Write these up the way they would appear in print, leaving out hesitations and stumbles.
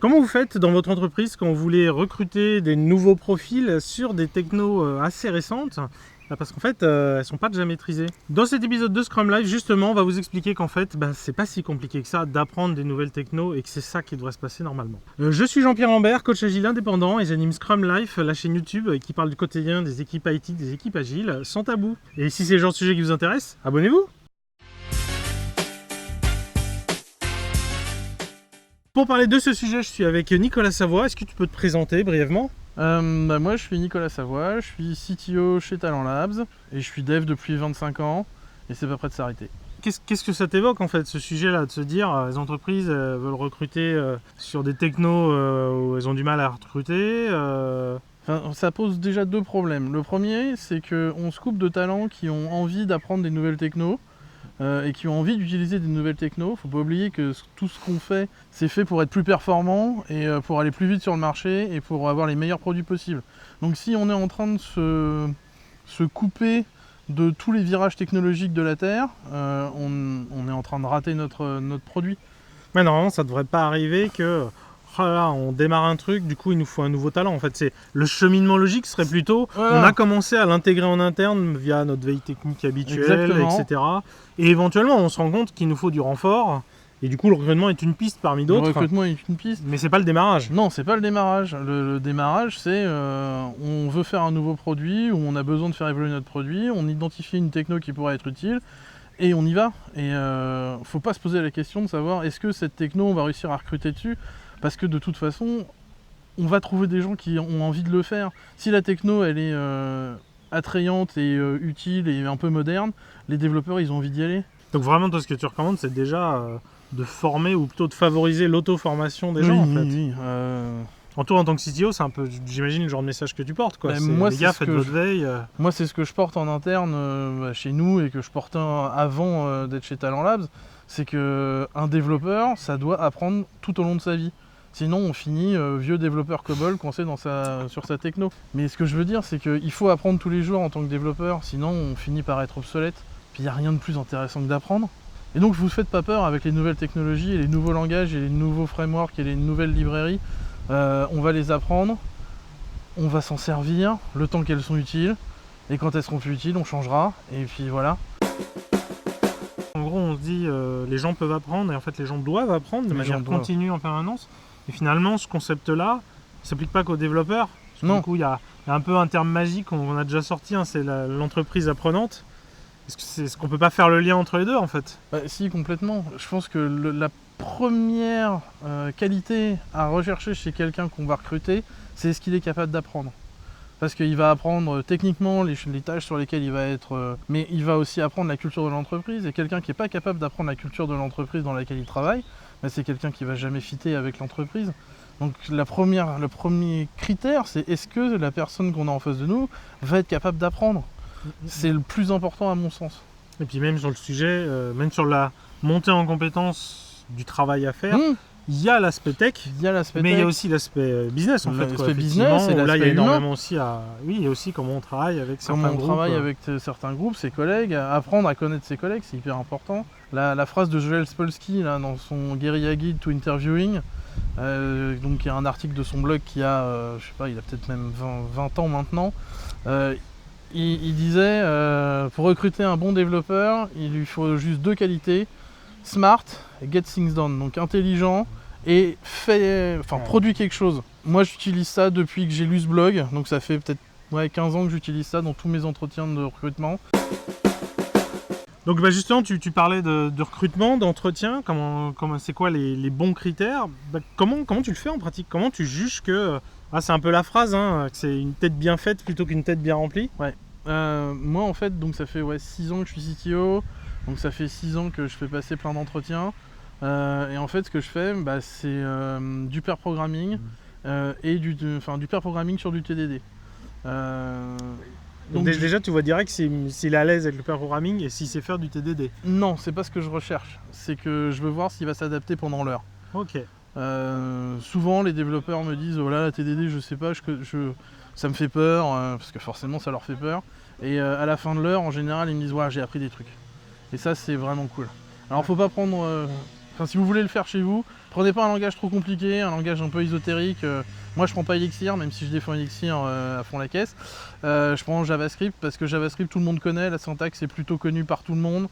Comment vous faites dans votre entreprise quand vous voulez recruter des nouveaux profils sur des technos assez récentes? Parce qu'en fait, elles ne sont pas déjà maîtrisées. Dans cet épisode de Scrum Life, justement, on va vous expliquer qu'en fait, c'est pas si compliqué que ça d'apprendre des nouvelles technos et que c'est ça qui devrait se passer normalement. Je suis Jean-Pierre Lambert, coach agile indépendant et j'anime Scrum Life, la chaîne YouTube qui parle du quotidien des équipes IT, des équipes agiles, sans tabou. Et si c'est le genre de sujet qui vous intéresse, abonnez-vous! Pour parler de ce sujet, je suis avec Nicolas Savoie. Est-ce que tu peux te présenter brièvement? Moi je suis Nicolas Savoie, je suis CTO chez Talent Labs et je suis dev depuis 25 ans et c'est pas prêt de s'arrêter. Qu'est-ce que ça t'évoque en fait, ce sujet-là, de se dire les entreprises veulent recruter sur des technos où elles ont du mal à recruter Enfin, ça pose déjà deux problèmes. Le premier, c'est qu'on se coupe de talents qui ont envie d'apprendre des nouvelles technos et qui ont envie d'utiliser des nouvelles technos. Faut pas oublier que tout ce qu'on fait, c'est fait pour être plus performant et pour aller plus vite sur le marché et pour avoir les meilleurs produits possibles. Donc si on est en train de se couper de tous les virages technologiques de la Terre, on est en train de rater notre produit. Mais normalement, ça devrait pas arriver que oh là, on démarre un truc, du coup il nous faut un nouveau talent. En fait, c'est le cheminement logique serait plutôt Voilà. On a commencé à l'intégrer en interne via notre veille technique habituelle, Exactement. etc. Et éventuellement, on se rend compte qu'il nous faut du renfort. Et du coup, le recrutement est une piste parmi Le d'autres. recrutement est une piste. Mais c'est pas le démarrage. Non, c'est pas le démarrage. Le démarrage, c'est on veut faire un nouveau produit ou on a besoin de faire évoluer notre produit, on identifie une techno qui pourrait être utile et on y va. Et faut pas se poser la question de savoir est-ce que cette techno on va réussir à recruter dessus, parce que de toute façon, on va trouver des gens qui ont envie de le faire. Si la techno elle est attrayante et utile et un peu moderne, les développeurs ils ont envie d'y aller. Donc vraiment, toi, ce que tu recommandes, c'est déjà de former ou plutôt de favoriser l'auto-formation des gens, en fait. Oui. En toi, en tant que CTO, c'est un peu, j'imagine, le genre de message que tu portes, quoi. Moi, les gars, faites votre veille. Moi, c'est ce que je porte en interne chez nous et que je portais avant d'être chez Talent Labs, c'est qu'un développeur, ça doit apprendre tout au long de sa vie. Sinon, on finit vieux développeur COBOL coincé sur sa techno. Mais ce que je veux dire, c'est qu'il faut apprendre tous les jours en tant que développeur, sinon on finit par être obsolète. Puis il n'y a rien de plus intéressant que d'apprendre. Et donc, vous ne faites pas peur avec les nouvelles technologies et les nouveaux langages et les nouveaux frameworks et les nouvelles librairies. On va les apprendre, on va s'en servir le temps qu'elles sont utiles, et quand elles seront plus utiles, on changera, et puis voilà. En gros, on se dit les gens peuvent apprendre, et en fait, les gens doivent apprendre de manière continue en permanence. Et finalement, ce concept-là, ne s'applique pas qu'aux développeurs. Non. Du coup, il y a un peu un terme magique qu'on a déjà sorti, hein, c'est l'entreprise apprenante. Est-ce qu'on peut pas faire le lien entre les deux, en fait? Si, complètement. Je pense que la première qualité à rechercher chez quelqu'un qu'on va recruter, c'est ce qu'il est capable d'apprendre. Parce qu'il va apprendre techniquement les tâches sur lesquelles il va être... mais il va aussi apprendre la culture de l'entreprise. Et quelqu'un qui n'est pas capable d'apprendre la culture de l'entreprise dans laquelle il travaille, c'est quelqu'un qui ne va jamais fitter avec l'entreprise. Donc le premier critère, c'est est-ce que la personne qu'on a en face de nous va être capable d'apprendre. C'est le plus important à mon sens. Et puis même sur le sujet, même sur la montée en compétence du travail à faire, il y a l'aspect tech, mais il y a aussi l'aspect business en fait. L'aspect business et là il y a l'aspect énormément aussi à... Oui, il y a aussi comment on travaille avec certains groupes. Comment on travaille avec certains groupes, ses collègues, apprendre à connaître ses collègues, c'est hyper important. La phrase de Joel Spolsky là, dans son Guerilla Guide to Interviewing, donc il y a un article de son blog qui a, je sais pas, il a peut-être même 20 ans maintenant. Il disait, pour recruter un bon développeur, il lui faut juste deux qualités, smart et get things done, donc intelligent et produit quelque chose. Moi j'utilise ça depuis que j'ai lu ce blog, donc ça fait peut-être 15 ans que j'utilise ça dans tous mes entretiens de recrutement. Donc justement, tu parlais de recrutement, d'entretien, c'est quoi les bons critères? Comment tu le fais en pratique? Comment tu juges que... c'est un peu la phrase, hein, que c'est une tête bien faite plutôt qu'une tête bien remplie. Ouais. Moi en fait, donc ça fait 6 ans que je suis CTO, donc ça fait 6 ans que je fais passer plein d'entretiens. Et en fait, ce que je fais, c'est du pair programming et du pair programming sur du TDD. Donc déjà, tu vois direct s'il est à l'aise avec le pair programming et s'il sait faire du TDD. Non, c'est pas ce que je recherche. C'est que je veux voir s'il va s'adapter pendant l'heure. Ok. Souvent, les développeurs me disent « Oh là, la TDD, je sais pas, ça me fait peur, parce que forcément, ça leur fait peur. » Et à la fin de l'heure, en général, ils me disent « Ouais, j'ai appris des trucs. » Et ça, c'est vraiment cool. Alors, faut pas prendre Enfin, si vous voulez le faire chez vous, prenez pas un langage trop compliqué, un langage un peu ésotérique. Moi, je prends pas Elixir, même si je défends Elixir à fond la caisse. Je prends JavaScript parce que JavaScript, tout le monde connaît, la syntaxe est plutôt connue par tout le monde.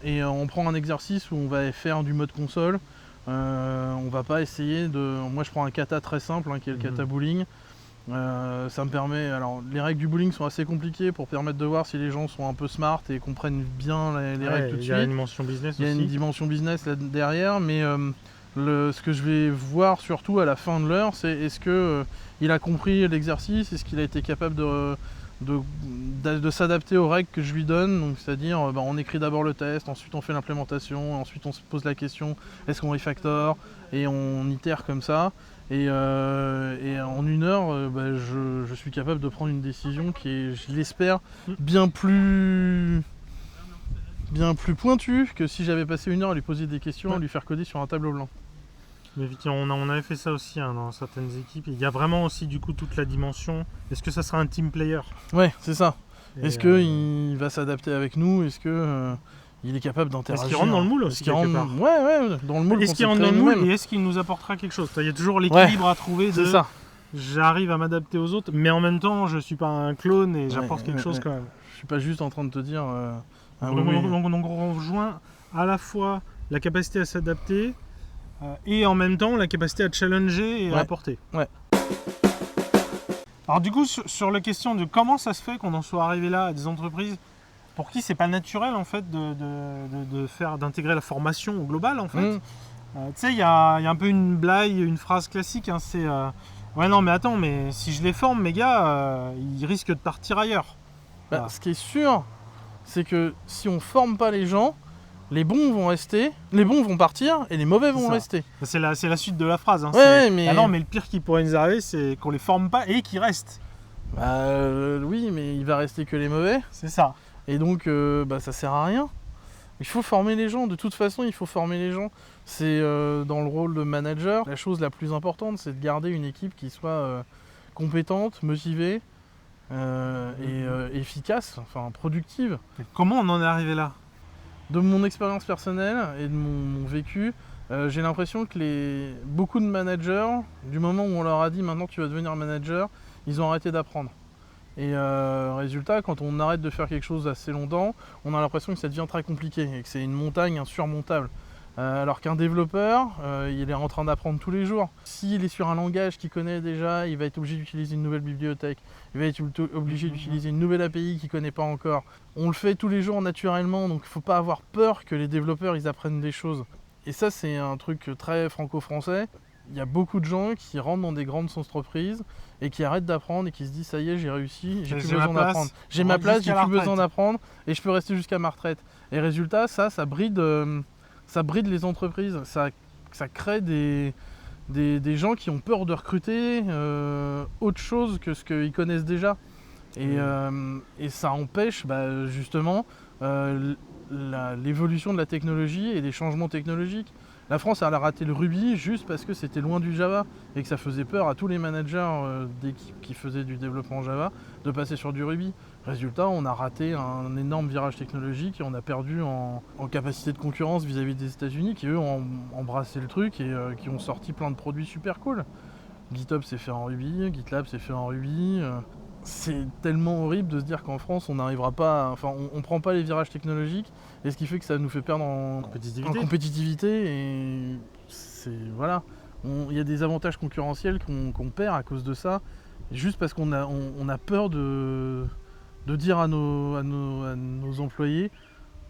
Et on prend un exercice où on va faire du mode console. On va pas essayer de... Moi, je prends un kata très simple, qui est le kata bowling. Ça me permet... Alors, les règles du bowling sont assez compliquées pour permettre de voir si les gens sont un peu smart et comprennent bien les règles tout de suite. Il y a une dimension business aussi. Il y a une dimension business là derrière, mais ce que je vais voir surtout à la fin de l'heure, c'est est-ce que il a compris l'exercice, est-ce qu'il a été capable de s'adapter aux règles que je lui donne, donc c'est-à-dire on écrit d'abord le test, ensuite on fait l'implémentation, ensuite on se pose la question est-ce qu'on refactor, et on itère comme ça. Et en 1 heure, je suis capable de prendre une décision qui est, je l'espère, bien plus pointue que si j'avais passé 1 heure à lui poser des questions, à lui faire coder sur un tableau blanc. Mais on avait fait ça aussi dans certaines équipes. Il y a vraiment aussi du coup toute la dimension. Est-ce que ça sera un team player? Ouais, c'est ça. Est-ce qu'il va s'adapter avec nous? Est-ce que il est capable d'interagir? Est-ce qu'il rentre dans le moule aussi quelque part? Ouais, dans le moule. Est-ce qu'il rentre dans le moule et est-ce qu'il nous apportera quelque chose? Il y a toujours l'équilibre à trouver de... C'est ça. J'arrive à m'adapter aux autres, mais en même temps, je suis pas un clone et j'apporte quelque chose quand même. Je suis pas juste en train de te dire... Donc on rejoint à la fois la capacité à s'adapter et en même temps la capacité à challenger et à apporter. Ouais. Alors du coup, sur la question de comment ça se fait qu'on en soit arrivé là à des entreprises pour qui c'est pas naturel en fait d'intégrer la formation au global en fait. Tu sais, il y a un peu une blague, une phrase classique, c'est ouais non mais attends, mais si je les forme mes gars, ils risquent de partir ailleurs. Voilà. Ce qui est sûr, c'est que si on forme pas les gens, les bons vont rester, les bons vont partir et les mauvais vont rester. C'est la suite de la phrase. Mais... Ah non, mais le pire qui pourrait nous arriver, c'est qu'on les forme pas et qu'ils restent. Oui, mais il va rester que les mauvais. C'est ça. Et donc, ça sert à rien. Il faut former les gens. De toute façon, il faut former les gens. C'est dans le rôle de manager. La chose la plus importante, c'est de garder une équipe qui soit compétente, motivée et efficace, enfin productive. Et comment on en est arrivé là? De mon expérience personnelle et de mon vécu, j'ai l'impression que beaucoup de managers, du moment où on leur a dit maintenant tu vas devenir manager, ils ont arrêté d'apprendre. Et résultat, quand on arrête de faire quelque chose assez longtemps, on a l'impression que ça devient très compliqué et que c'est une montagne insurmontable. Alors qu'un développeur, il est en train d'apprendre tous les jours. S'il est sur un langage qu'il connaît déjà, il va être obligé d'utiliser une nouvelle bibliothèque. Il va être obligé d'utiliser une nouvelle API qu'il ne connaît pas encore. On le fait tous les jours naturellement, donc il ne faut pas avoir peur que les développeurs ils apprennent des choses. Et ça, c'est un truc très franco-français. Il y a beaucoup de gens qui rentrent dans des grandes entreprises et qui arrêtent d'apprendre et qui se disent ça y est, j'ai réussi, j'ai plus besoin d'apprendre. J'ai ma place, j'ai plus besoin d'apprendre et je peux rester jusqu'à ma retraite. Et résultat, ça bride les entreprises. Ça crée des gens qui ont peur de recruter autre chose que ce qu'ils connaissent déjà. Et ça empêche justement l'évolution de la technologie et des changements technologiques. La France elle a raté le Ruby juste parce que c'était loin du Java et que ça faisait peur à tous les managers d'équipes qui faisaient du développement Java de passer sur du Ruby. Résultat, on a raté un énorme virage technologique et on a perdu en capacité de concurrence vis-à-vis des États-Unis qui eux ont embrassé le truc et qui ont sorti plein de produits super cool. GitHub c'est fait en Ruby, GitLab c'est fait en Ruby. C'est tellement horrible de se dire qu'en France on n'arrivera pas, on prend pas les virages technologiques et ce qui fait que ça nous fait perdre en compétitivité et voilà, il y a des avantages concurrentiels qu'on perd à cause de ça, juste parce qu'on a peur de dire à nos employés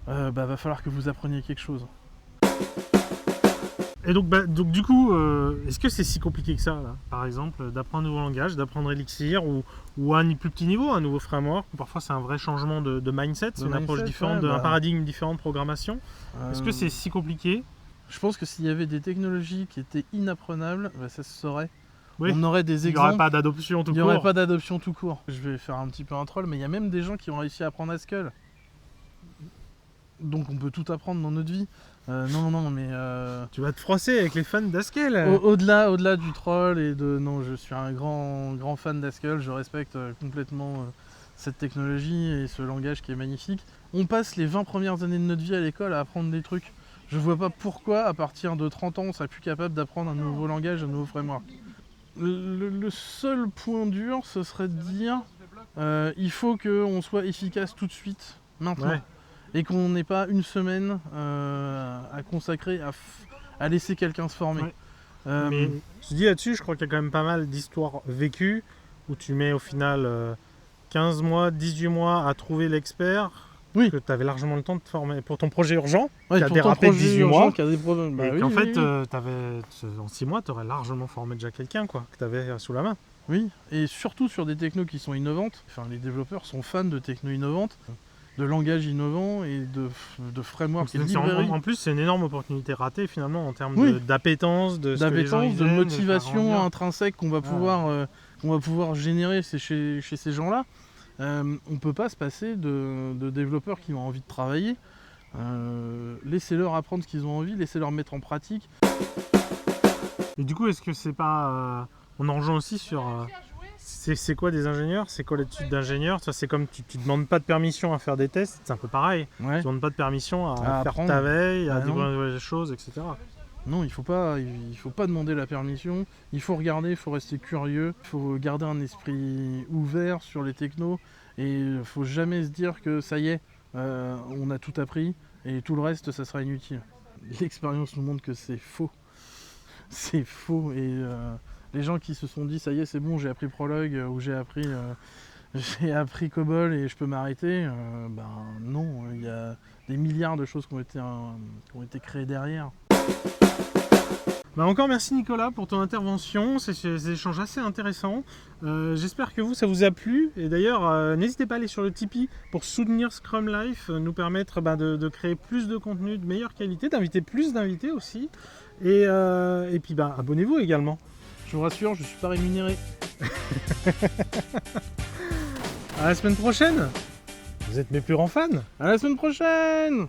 va falloir que vous appreniez quelque chose. Et donc du coup, est-ce que c'est si compliqué que ça, là, par exemple, d'apprendre un nouveau langage, d'apprendre Elixir ou à un plus petit niveau, un nouveau framework, ou parfois c'est un vrai changement de mindset, c'est une approche différente, un paradigme différent de programmation. Est-ce que c'est si compliqué? Je pense que s'il y avait des technologies qui étaient inapprenables, ça se saurait. Oui. On aurait des exemples. Il n'y aurait pas d'adoption tout court. Il n'y aurait pas d'adoption tout court. Je vais faire un petit peu un troll, mais il y a même des gens qui ont réussi à apprendre Haskell. Donc on peut tout apprendre dans notre vie. Mais... Tu vas te froisser avec les fans d'Haskell. Au-delà du troll et de... Non, je suis un grand fan d'Haskell. Je respecte complètement cette technologie et ce langage qui est magnifique. On passe les 20 premières années de notre vie à l'école à apprendre des trucs. Je vois pas pourquoi, à partir de 30 ans, on serait plus capable d'apprendre un nouveau langage, un nouveau framework. Le seul point dur, ce serait de dire il faut qu'on soit efficace tout de suite, maintenant. Ouais. Et qu'on n'ait pas une semaine à consacrer à laisser quelqu'un se former. Ouais. Mais je dis là-dessus, je crois qu'il y a quand même pas mal d'histoires vécues où tu mets au final 15 mois, 18 mois à trouver l'expert. Oui. Que tu avais largement le temps de te former pour ton projet urgent, Ouais, qui a pour ton dérapé de projet 18 urgent, mois. qui a des problèmes. Bah Et oui, qu'en oui, fait, oui. en 6 mois, tu aurais largement formé déjà quelqu'un quoi, que tu avais sous la main. Oui, et surtout sur des technos qui sont innovantes. Enfin, les développeurs sont fans de technos innovantes, de langages innovants et de frameworks et de librairies. En plus, c'est une énorme opportunité ratée finalement en termes Oui. d'appétence, de ce que les gens D'appétence, ils de aiment, motivation faire grandir. intrinsèque qu'on va pouvoir générer chez ces gens-là. On peut pas se passer de développeurs qui ont envie de travailler. Laissez-leur apprendre ce qu'ils ont envie, laissez-leur mettre en pratique. Et du coup, est-ce que c'est pas... on en rejoint aussi sur... c'est quoi des ingénieurs? C'est quoi l'étude d'ingénieur? Ça, c'est comme tu demandes pas de permission à faire des tests, c'est un peu pareil. Ouais. Tu demandes pas de permission à faire apprendre. ta veille, à Bah non. découvrir des choses, etc. Non, il faut pas demander la permission. Il faut regarder, il faut rester curieux. Il faut garder un esprit ouvert sur les technos. Et il faut jamais se dire que ça y est, on a tout appris et tout le reste, ça sera inutile. L'expérience nous montre que c'est faux. C'est faux. Et les gens qui se sont dit ça y est, c'est bon, j'ai appris Prolog ou j'ai appris COBOL et je peux m'arrêter, ben non, il y a des milliards de choses qui ont été créées derrière. Bah encore merci Nicolas pour ton intervention, ces échanges assez intéressants. J'espère que ça vous a plu. Et d'ailleurs, n'hésitez pas à aller sur le Tipeee pour soutenir Scrum Life, nous permettre de créer plus de contenu de meilleure qualité, d'inviter plus d'invités aussi. Et puis abonnez-vous également. Je vous rassure, je ne suis pas rémunéré. À la semaine prochaine. Vous êtes mes plus grands fans. À la semaine prochaine!